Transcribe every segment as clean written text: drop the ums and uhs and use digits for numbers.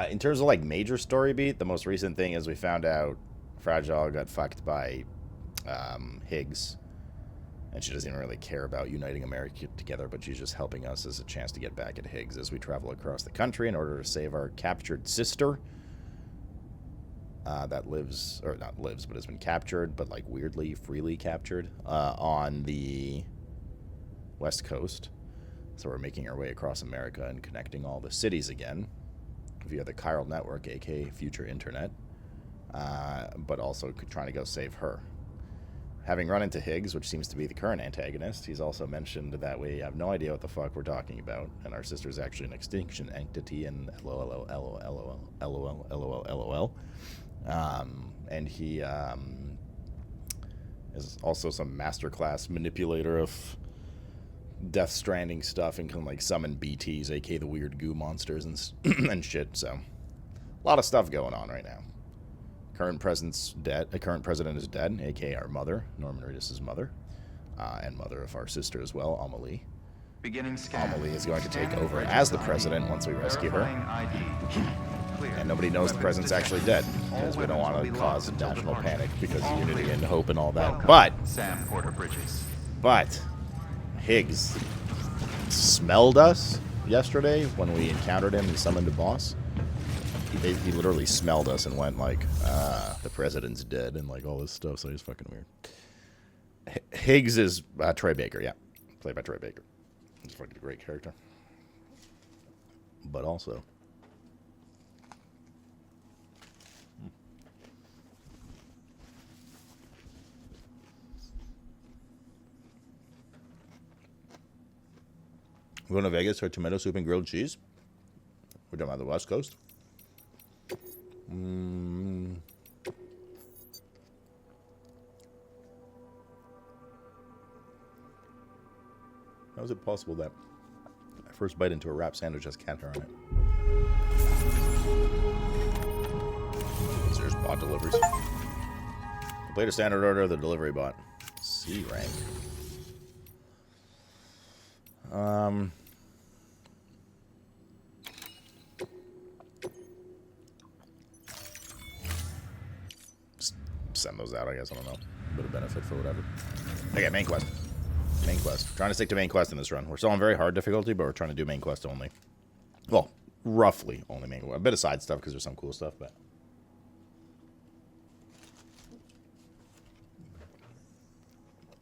In terms of like major story beat, the most recent thing is we found out Fragile got fucked by Higgs, and she doesn't even really care about uniting America together, but she's just helping us as a chance to get back at Higgs as we travel across the country in order to save our captured sister that lives, or not lives, but has been captured, but like weirdly, freely captured on the West Coast. So we're making our way across America and connecting all the cities again via the chiral network, aka future internet, but also trying to go save her. Having run into Higgs, which seems to be the current antagonist, he's also mentioned that we have no idea what the fuck we're talking about, and our sister's actually an extinction entity, and lol. And he is also some masterclass manipulator of Death Stranding stuff and can like summon BTs, aka the weird goo monsters and shit. So a lot of stuff going on right now. Current president's dead. The current president is dead, aka our mother, Norman Reedus' mother, and mother of our sister as well, Amelie. Amelie is going to take over as the president once we rescue her. And nobody knows the president's actually dead, because we don't want to cause a national panic because of unity and hope and all that. But Higgs smelled us yesterday when we encountered him and summoned a boss. He literally smelled us and went like, the president's dead and like all this stuff, so he's fucking weird. Higgs is Troy Baker, yeah. Played by Troy Baker. He's fucking a great character. But also... We're going to Vegas for tomato soup and grilled cheese. We're talking about the West Coast. How is it possible that my first bite into a wrap sandwich has cat hair on it? There's bot deliveries. Complete a standard order of the delivery bot. C rank. Just send those out, I guess. I don't know. Bit of benefit for whatever. Okay, main quest. Main quest. Trying to stick to main quest in this run. We're still on very hard difficulty, but we're trying to do main quest only. Well, roughly only main quest. A bit of side stuff because there's some cool stuff, but...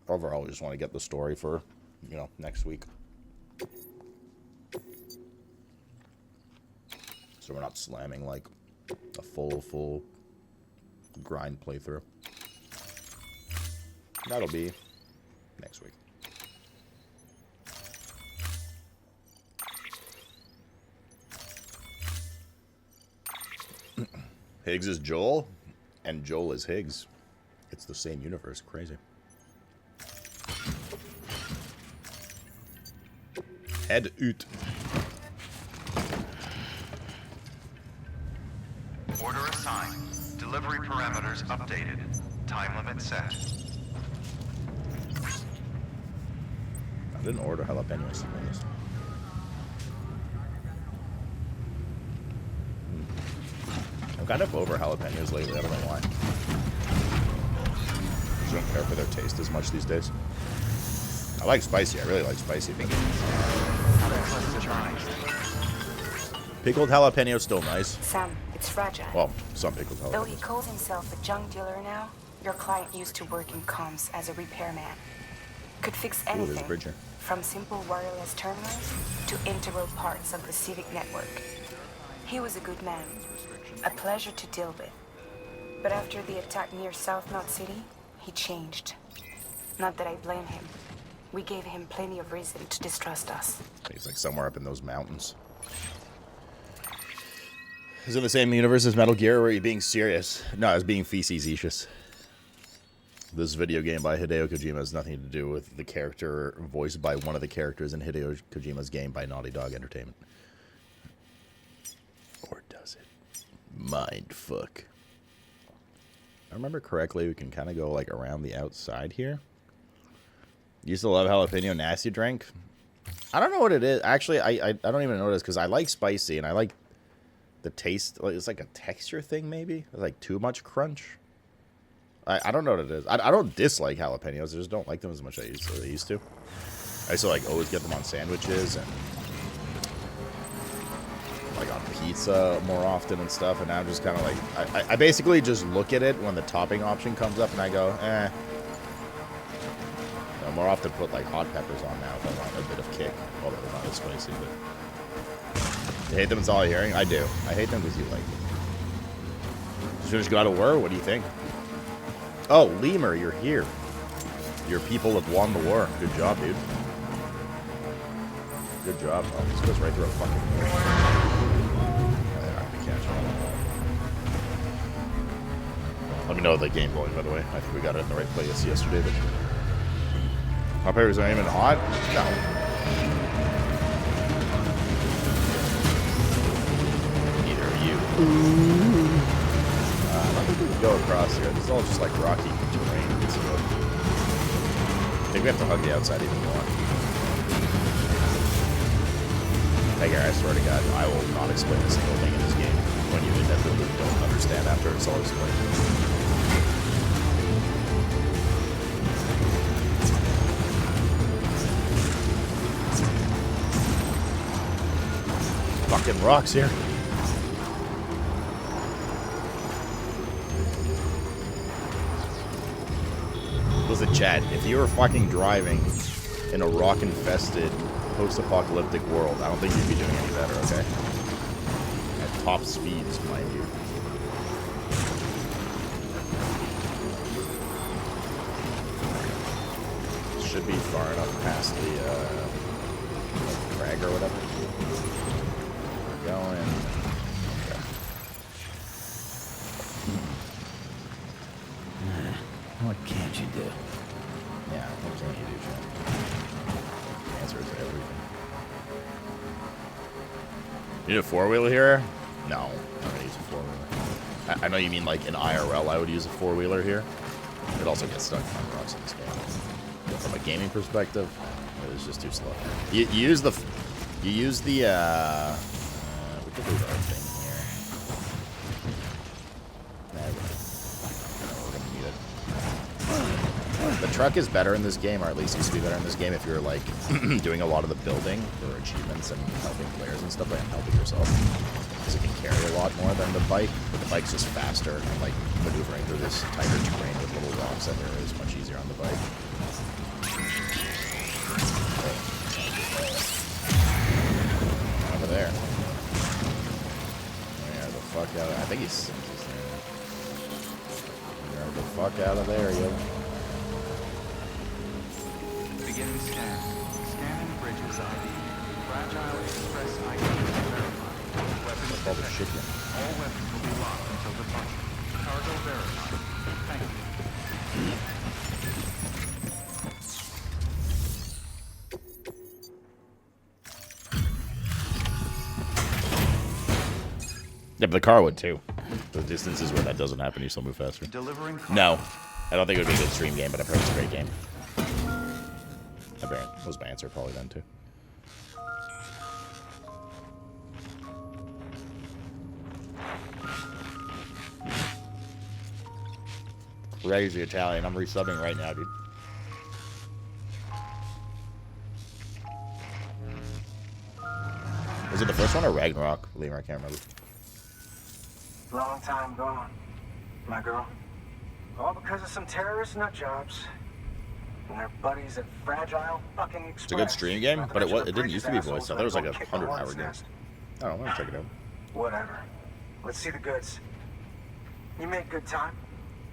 overall, we just want to get the story for, you know, next week. So we're not slamming, like, a full grind playthrough. That'll be next week. Higgs is Joel, and Joel is Higgs. It's the same universe. Crazy. Head ut. Order assigned. Delivery parameters updated. Time limit set. I didn't order jalapenos. I'm kind of over jalapenos lately. I don't know why. I just don't care for their taste as much these days. I like spicy. I really like spicy. Pickled jalapeno still nice. Sam, it's Fragile. Well, some pickled jalapenos. Though he calls himself a junk dealer now, your client used to work in comms as a repairman. Could fix anything, from simple wireless terminals to integral parts of the civic network. He was a good man, a pleasure to deal with. But after the attack near South Knot City, he changed. Not that I blame him. We gave him plenty of reason to distrust us. He's like somewhere up in those mountains. He's in the same universe as Metal Gear, or are you being serious? No, I was being facetious. This video game by Hideo Kojima has nothing to do with the character voiced by one of the characters in Hideo Kojima's game by Naughty Dog Entertainment. Or does it? Mindfuck. I remember correctly, we can kind of go like around the outside here. Used to love jalapeno nasty drink. I don't know what it is. Actually, I don't even know what it is because I like spicy and I like the taste, like, it's like a texture thing, maybe? Like too much crunch? I don't know what it is. I don't dislike jalapenos. I just don't like them as much as I used to. I used to like always get them on sandwiches and like on pizza more often and stuff. And now I'm just kind of like, I basically just look at it when the topping option comes up and I go, eh. You know, more often put like hot peppers on now if I want a bit of kick. Although they're not as spicy, but. You hate them, it's all you're hearing? I do. I hate them because you like them. Did you just go out of war? What do you think? Oh, Lemur, you're here. Your people have won the war. Good job, dude. Good job. Oh, this goes right through a fucking wall. Oh, they're not going to catch on. Let me know the game going, by the way. I think we got it in the right place yesterday, but... Hot peppers aren't even hot? No. Neither are you. I think we can go across here. This is all just like rocky terrain. So I think we have to hug the outside even more. Hey, Gary, I swear to God, I will not explain a single thing in this game when you inevitably don't understand after it's all explained. Fucking rocks here. Listen, Chad, if you were fucking driving in a rock-infested, post-apocalyptic world, I don't think you'd be doing any better, okay? At top speeds, mind you. Should be far enough past the, crag or whatever. We're going. Okay. What can't you do? Yeah, what can you do, Chad? The answer is everything. You need a four-wheeler here? No, I'm not gonna use a four-wheeler. I know you mean like in IRL I would use a four-wheeler here. It also gets stuck on rocks in this game. But from a gaming perspective, it was just too slow. You use the we could do our thing here. Nah, we're gonna need it. The truck is better in this game, or at least used to be better in this game if you're like doing a lot of the building for achievements and helping players and stuff, and helping yourself. Because it can carry a lot more than the bike, but the bike's just faster, and like maneuvering through this tighter terrain with little rocks everywhere is much easier on the bike. Over there. Where the fuck out of, I think he's there. Where the fuck out of there, yo. Begin scan. Scanning bridges ID. Fragile Express ID verified. Weapons All the detected. shit. All weapons will be locked until departure. Cargo verified. Thank you. Yeah, but the car would too. The distances where that doesn't happen, you still move faster. Delivering. No, I don't think it would be a good stream game, but I've heard it's a great game. That was my answer probably then too. Crazy Italian. I'm resubbing right now, dude. Was it the first one or Ragnarok? Lemur, I can't remember. Long time gone, my girl. All because of some terrorist nut jobs and their buddies at Fragile fucking Express. It's a good stream game, but it didn't used to be voiced. I thought it was like a 100-hour game. I don't know. Let me check it out. Whatever. Let's see the goods. You make good time,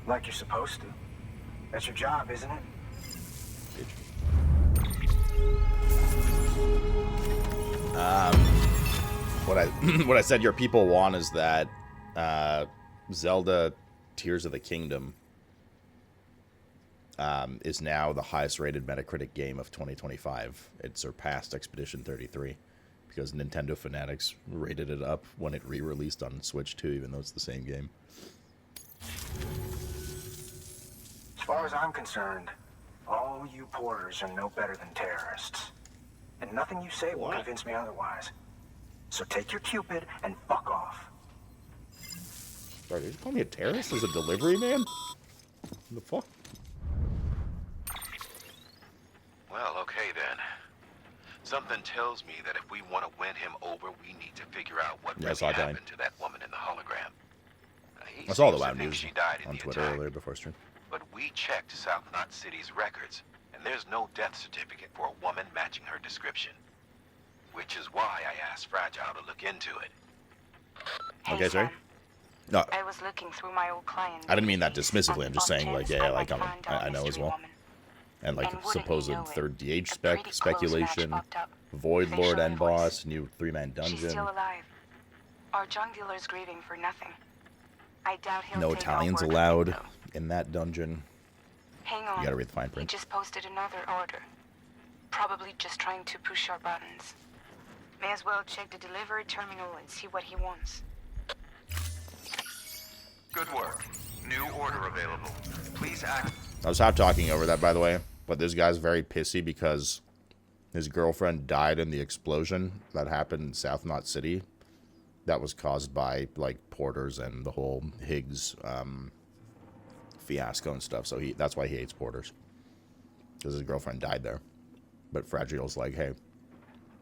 like you're supposed to. That's your job, isn't it? What I said your people want is that Zelda Tears of the Kingdom is now the highest rated Metacritic game of 2025. It surpassed Expedition 33 because Nintendo Fanatics rated it up when it re-released on Switch 2, even though it's the same game. As far as I'm concerned, all you porters are no better than terrorists. And nothing you say will convince me otherwise. So take your Cupid and fuck off. Bro, did you call me a terrorist as a delivery man? What the fuck? Well, okay then. Something tells me that if we want to win him over, we need to figure out what really happened to that woman in the hologram. I saw the Wow loud news she died in on the Twitter attack, earlier before stream. but we checked South Knot City's records, and there's no death certificate for a woman matching her description. Which is why I asked Fragile to look into it. Okay, sorry. No, I was looking through my old client. I didn't mean that dismissively. I'm just saying, like, yeah, like I know as well. Woman. And like And supposed wouldn't you know third DH a spec pretty close speculation, match popped up. Void Lord Facial End and Boss, voice. new 3-man She's dungeon. still alive. Our junk dealer's grieving for nothing. I doubt he'll No take Italians our word allowed for it, though. in that dungeon. Hang on. You gotta read the fine He print. just posted another order. Probably just trying to push our buttons. May as well check the delivery terminal and see what he wants. Good work. New order available. Please act. I was half talking over that, by the way, but this guy's very pissy because his girlfriend died in the explosion that happened in South Knot City. That was caused by like porters and the whole Higgs fiasco and stuff. So that's why he hates porters, because his girlfriend died there. But Fragile's like, hey,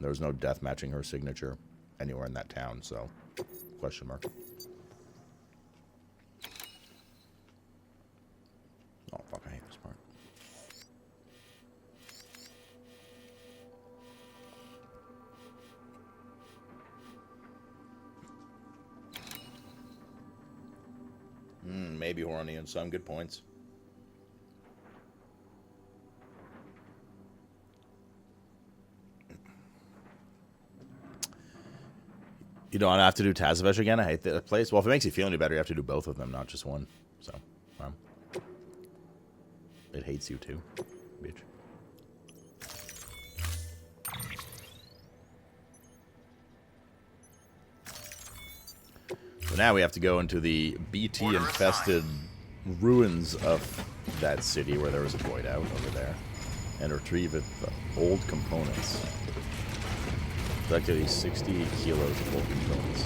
there was no death matching her signature anywhere in that town. So, question mark. Oh fuck! I hate this part. Maybe horny and some good points. You don't have to do Tazavesh again? I hate that place. Well, if it makes you feel any better, you have to do both of them, not just one. So, it hates you too, bitch. So now we have to go into the BT-infested ruins of that city where there was a void out over there and retrieve old components. Collectively 60 kilos of old components.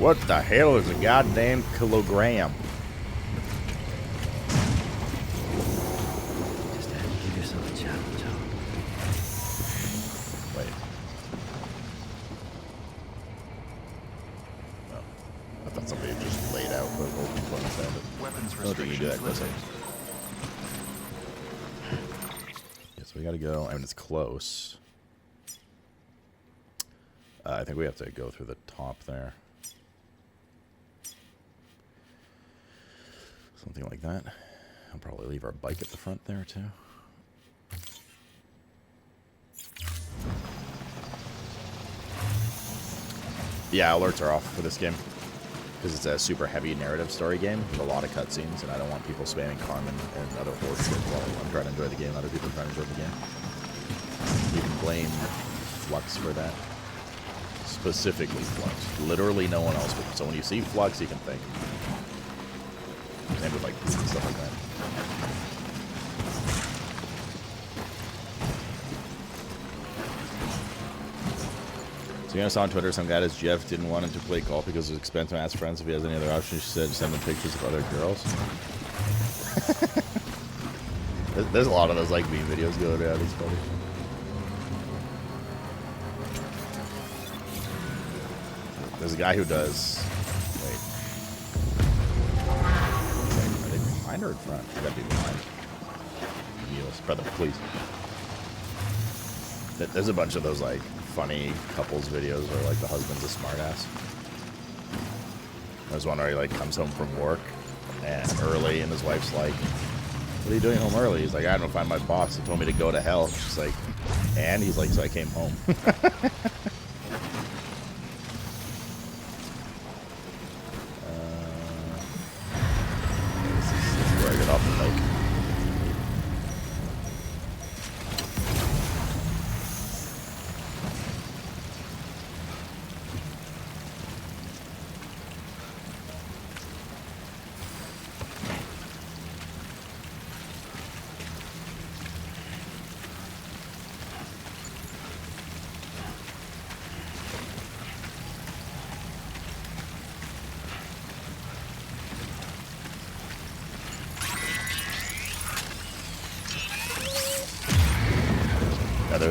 What the hell is a goddamn kilogram? Just had to give yourself a challenge, huh? Wait. Oh. I thought somebody just laid out the old components out. Weapons I don't think you do that restrictions close. Yes, we gotta go. I mean, it's close. I think we have to go through the top there. Something like that. I'll probably leave our bike at the front there, too. Yeah, alerts are off for this game. Because it's a super heavy narrative story game with a lot of cutscenes, and I don't want people spamming Carmen and other hordes while I'm trying to enjoy the game, other people are trying to enjoy the game. You can blame Flux for that. Specifically Flux. Literally no one else. So when you see Flux, you can think. Same with like stuff like that. So I saw on Twitter some guy as Jeff didn't want him to play golf because it was expensive. Asked friends if he has any other options. She said send him pictures of other girls. There's a lot of those like meme videos going around. It's funny. There's a guy who does. Wait. Are they behind or in front? They gotta be behind. Yes, brother, please. There's a bunch of those like funny couples videos where like the husband's a smartass. There's one where he like comes home from work and early, and his wife's like, "What are you doing home early?" He's like, "I don't find my boss. He told me to go to hell." She's like, and he's like, "So I came home." This is where I get off the lake.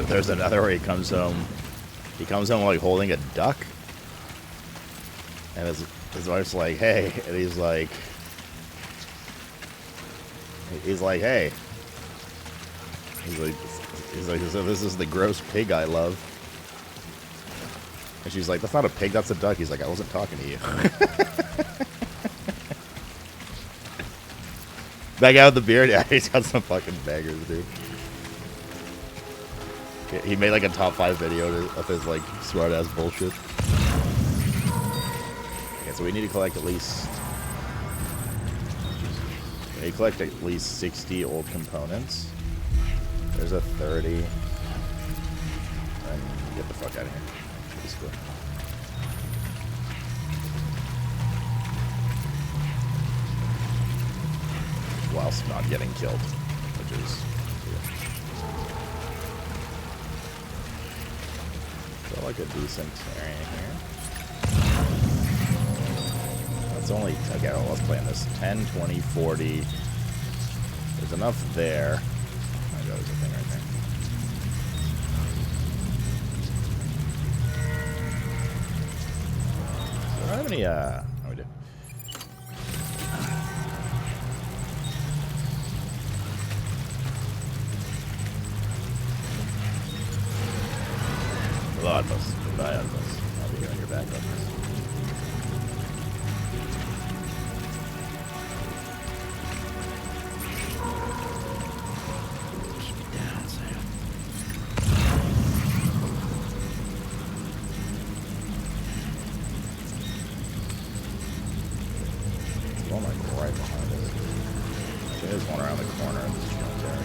There's another where he comes home. He comes home like holding a duck, and his wife's like, "Hey," and he's like, "Hey." He's like, "So this is the gross pig I love." And she's like, "That's not a pig, that's a duck." He's like, "I wasn't talking to you." That guy with the beard, yeah, he's got some fucking bangers, dude. He made like a top 5 video of his like smart ass bullshit. Okay, so we need to collect at least 60 old components. There's a 30. And get the fuck out of here. Basically. Whilst not getting killed, which is feel like a decent area here. That's only okay. Well, let's play in this 10, 20, 40. There's enough there. Oh my God, there's a thing right there. So I don't have any. Oh, we do. Hello, Atmos. Goodbye, Atmos. I'll be here on your back, Atmos. Keep it down, Sam. There's one like right behind us. There's one around the corner in this military.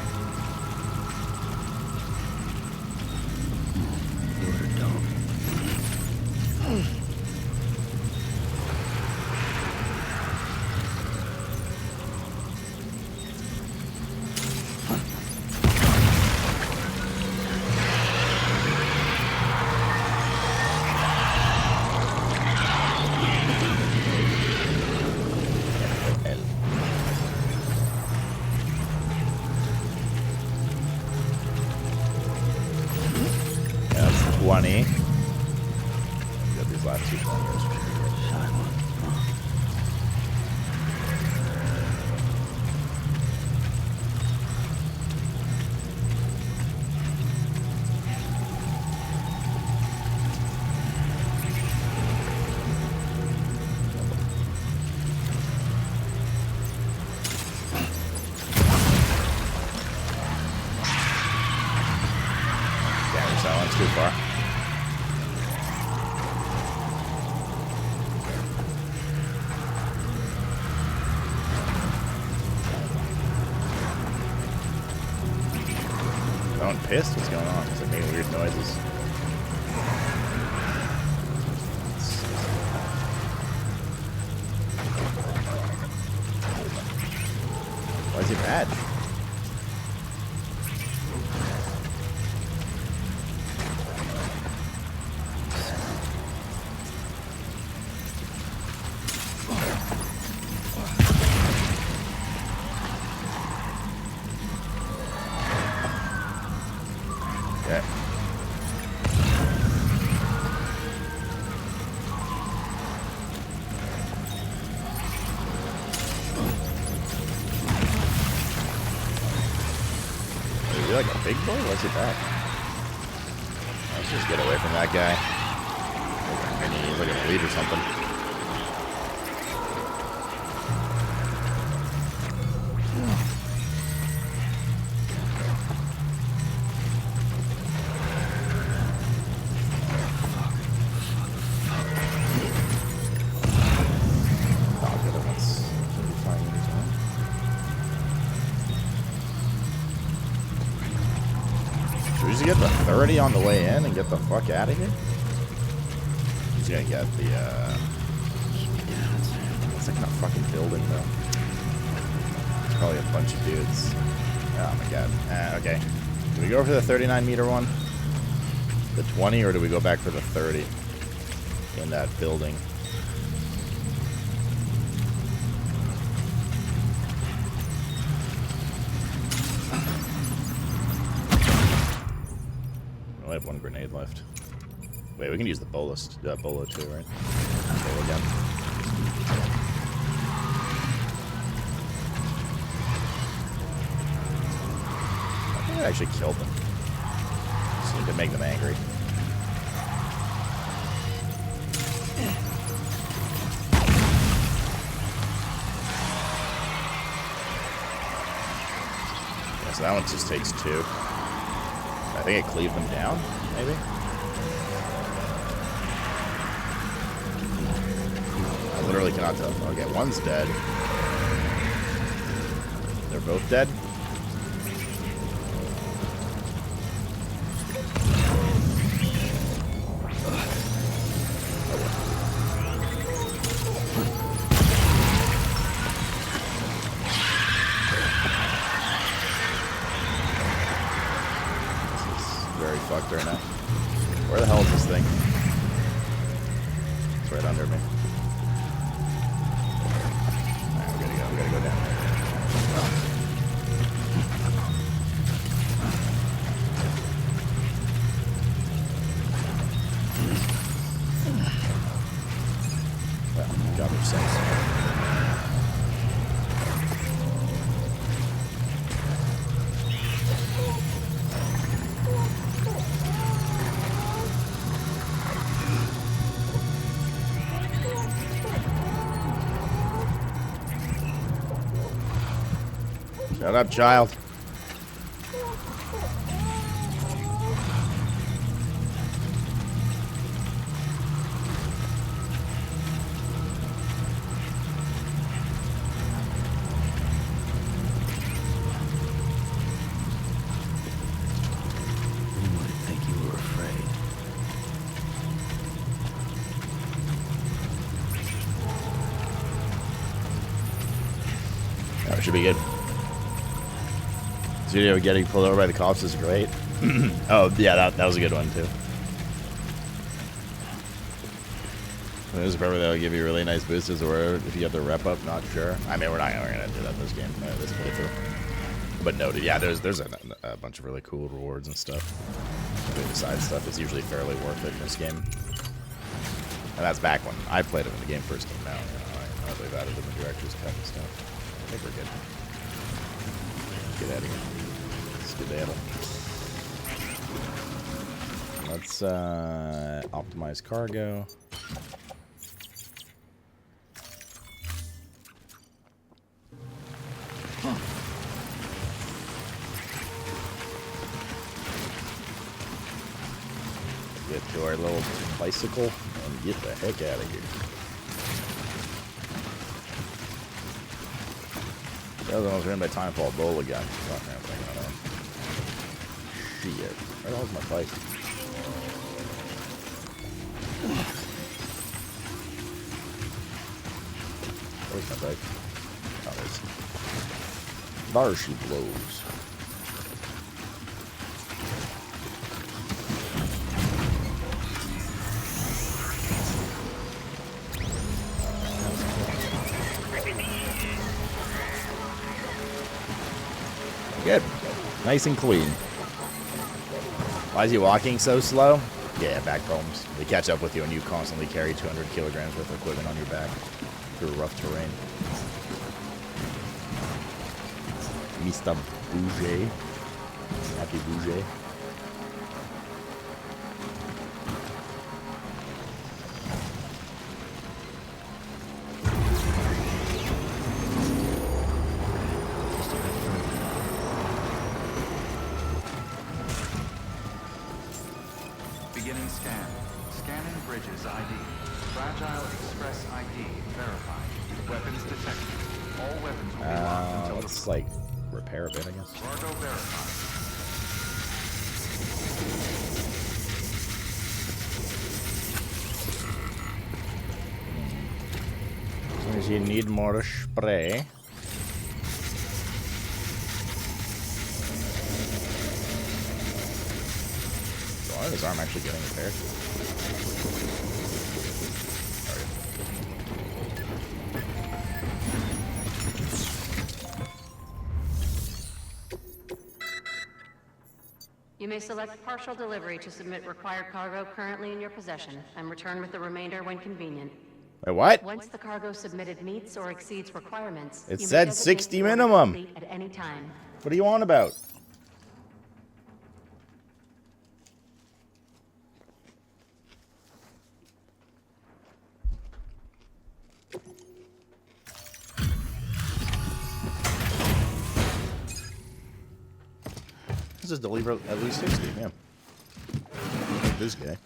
That's 20. Got these last 2 players. Damn, that one's too far. Someone pissed? What's going on? It's like making weird noises. Why is he mad? Okay. Is he like a big boy? What's he back? Let's just get away from that guy. He's like a bleed or something. Should we just get the 30 on the way in and get the fuck out of here? He's gonna get the, it's like in a fucking building, though. It's probably a bunch of dudes. Oh my God. Okay. Do we go for the 39-meter one? The 20, or do we go back for the 30 in that building? only have one grenade left. Wait, we can use the bolo too, right? Bolo gun. I think I actually killed them. Just need to make them angry. Yeah, so that one just takes 2. I think it cleaved them down, maybe? I literally cannot tell. Okay, one's dead. They're both dead? Fucked right now. Where the hell is this thing? It's right under me. Alright, we gotta go down there. Well, job of sense. Shut up, child. That should be good. This video of getting pulled over by the cops is great. Oh, yeah, that was a good one, too. There's probably that'll give you really nice boosters, or if you have the rep up, not sure. I mean, we're not gonna do that in this game, this playthrough. But noted, yeah, there's a bunch of really cool rewards and stuff. The side stuff is usually fairly worth it in this game. And that's back when I played it when the game first came out. You know, they've added in the director's cut and stuff. I think we're good. Get out of here. Skedaddle. Let's optimize cargo. Get to our little bicycle and get the heck out of here. The other one was ran by Timefall Bowl again. Shit. Where the hell's my bike? Where's my bike? Oh, there's... There she blows. Good. Nice and clean. Why is he walking so slow? Yeah, back problems. They catch up with you and you constantly carry 200 kilograms worth of equipment on your back through rough terrain. Mr. Bouger. Happy Bouger. Beginning scan. Scanning bridges ID. Fragile Express ID verified. Weapons detected. All weapons will be locked until let's like repair a bit, I guess. Cargo verified. As long as you need more spray. Why is his arm actually getting repaired? You may select partial delivery to submit required cargo currently in your possession, and return with the remainder when convenient. Wait, what? Once the cargo submitted meets or exceeds requirements, It you said may designate 60 the order minimum. complete at any time. What are you on about? This is deliver at least 60, yeah. This guy.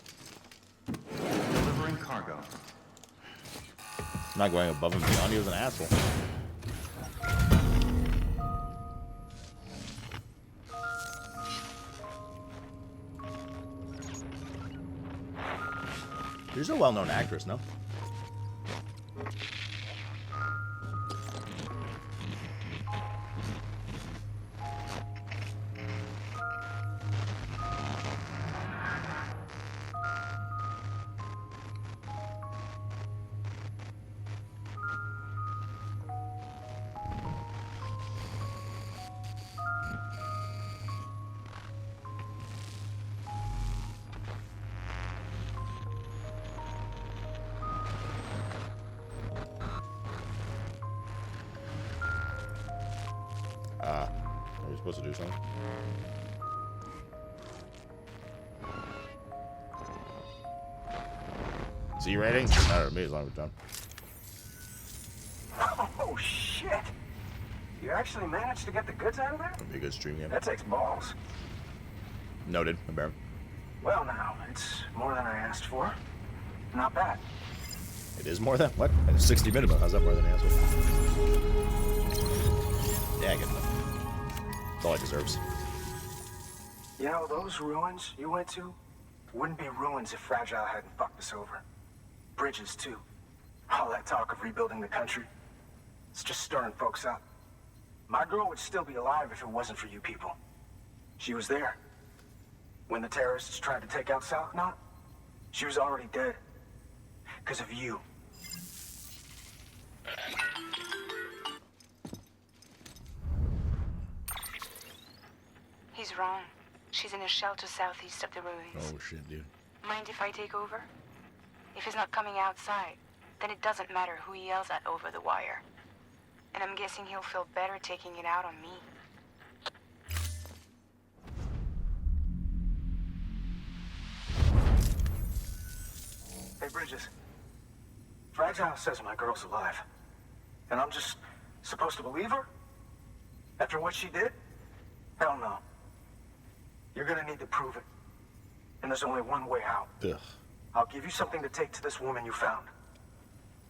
Delivering cargo. I'm not going above and beyond. He was an asshole. She's a well-known actress, no? Are you supposed to do something? Z rating? Doesn't matter to me as long as we're done. Oh, shit. You actually managed to get the goods out of there? That'd be a good stream game. That takes balls. Noted, Baron. Well, now, it's more than I asked for. Not bad. It is more than what? 60 minimum. How's that more than an asshole? Yeah, I get enough. That's all it deserves. You know, those ruins you went to wouldn't be ruins if Fragile hadn't fucked us over. Bridges, too. All that talk of rebuilding the country. It's just stirring folks up. My girl would still be alive if it wasn't for you people. She was there. When the terrorists tried to take out South Knot, she was already dead. Because of you. He's wrong. She's in a shelter southeast of the ruins. Oh shit, dude. Mind if I take over? If he's not coming outside, then it doesn't matter who he yells at over the wire. And I'm guessing he'll feel better taking it out on me. Hey, Bridges. Fragile says my girl's alive. And I'm just supposed to believe her? After what she did? Hell no. You're gonna need to prove it. And there's only one way out. Ugh. I'll give you something to take to this woman you found.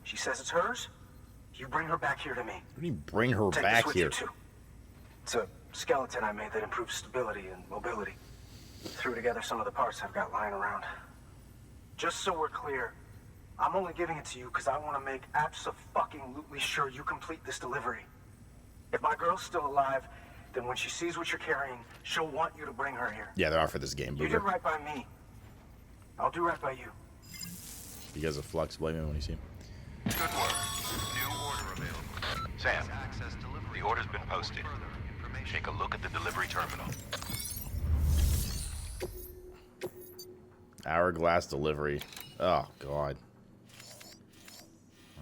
She says it's hers. You bring her back here to me. What do you bring her Take back this with here? You too. It's a skeleton I made that improves stability and mobility. Threw together some of the parts I've got lying around. Just so we're clear, I'm only giving it to you because I want to make abso-fucking-lutely sure you complete this delivery. If my girl's still alive, then when she sees what you're carrying, she'll want you to bring her here. Yeah, they are for this game, You did Booger. right by me. I'll do right by you. You guys have Flux, blame him when you see him. Good work. New order available. Sam, the order's been posted. Take a look at the delivery terminal. Hourglass delivery. Oh, God.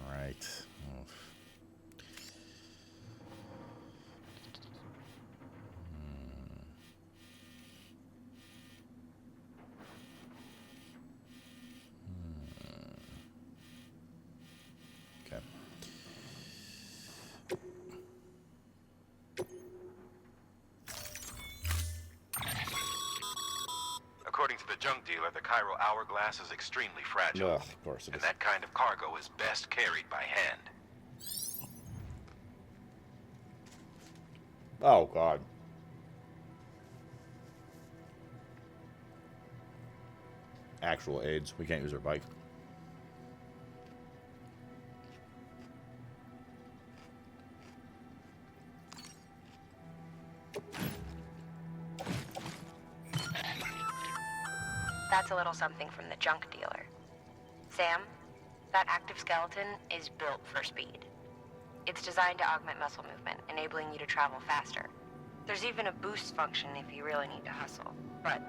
Alright. Oh. Okay. According to the junk dealer, the Cairo hourglass is extremely fragile. Ugh, of course it And is. that kind of cargo is best carried by hand. Oh, God. Actual AIDS. We can't use our bike. That's a little something from the junk dealer. Sam, that active skeleton is built for speed. It's designed to augment muscle movement, enabling you to travel faster. There's even a boost function if you really need to hustle. But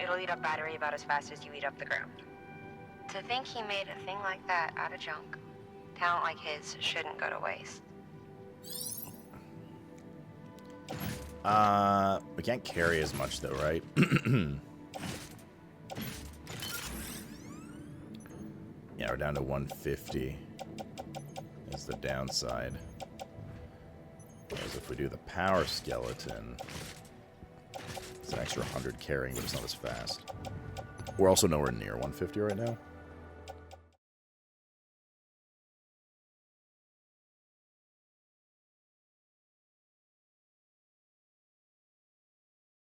it'll eat up battery about as fast as you eat up the ground. To think he made a thing like that out of junk. Talent like his shouldn't go to waste. We can't carry as much though, right? Yeah, we're down to 150. That's the downside. Whereas if we do the power skeleton, it's an extra 100 carrying, but it's not as fast. We're also nowhere near 150 right now.